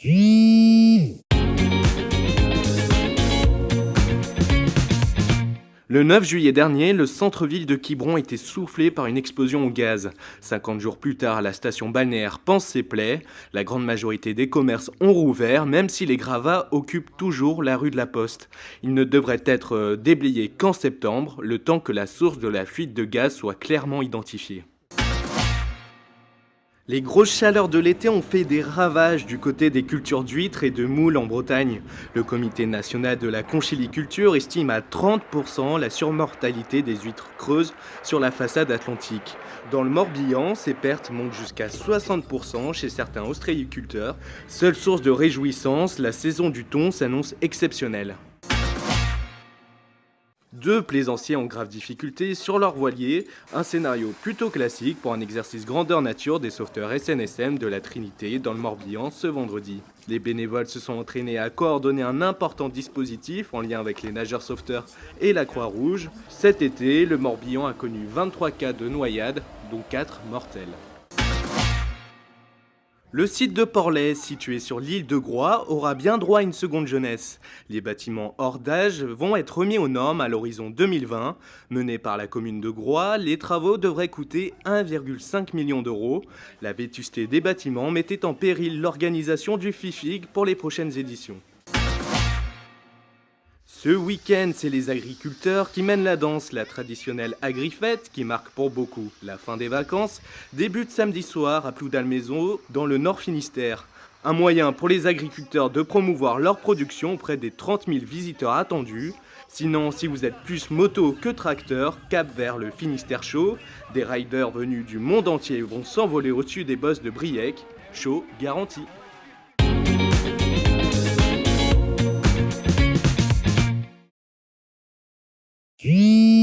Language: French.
Le 9 juillet dernier, le centre-ville de Quiberon était soufflé par une explosion au gaz. 50 jours plus tard, la station balnéaire panse ses plaies. La grande majorité des commerces ont rouvert, même si les gravats occupent toujours la rue de la Poste. Ils ne devraient être déblayés qu'en septembre, le temps que la source de la fuite de gaz soit clairement identifiée. Les grosses chaleurs de l'été ont fait des ravages du côté des cultures d'huîtres et de moules en Bretagne. Le Comité national de la conchiliculture estime à 30% la surmortalité des huîtres creuses sur la façade atlantique. Dans le Morbihan, ces pertes montent jusqu'à 60% chez certains ostréiculteurs. Seule source de réjouissance, la saison du thon s'annonce exceptionnelle. Deux plaisanciers en grave difficulté sur leur voilier, un scénario plutôt classique pour un exercice grandeur nature des sauveteurs SNSM de la Trinité dans le Morbihan ce vendredi. Les bénévoles se sont entraînés à coordonner un important dispositif en lien avec les nageurs sauveteurs et la Croix-Rouge. Cet été, le Morbihan a connu 23 cas de noyade, dont 4 mortels. Le site de Porlet, situé sur l'île de Groix, aura bien droit à une seconde jeunesse. Les bâtiments hors d'âge vont être remis aux normes à l'horizon 2020. Menés par la commune de Groix, les travaux devraient coûter 1,5 million d'euros. La vétusté des bâtiments mettait en péril l'organisation du FIFIG pour les prochaines éditions. Ce week-end, c'est les agriculteurs qui mènent la danse. La traditionnelle agrifête, qui marque pour beaucoup la fin des vacances, débute samedi soir à Ploudalmaison, dans le Nord Finistère. Un moyen pour les agriculteurs de promouvoir leur production auprès des 30 000 visiteurs attendus. Sinon, si vous êtes plus moto que tracteur, cap vers le Finistère Show. Des riders venus du monde entier vont s'envoler au-dessus des bosses de Briec. Show garanti. Mmh.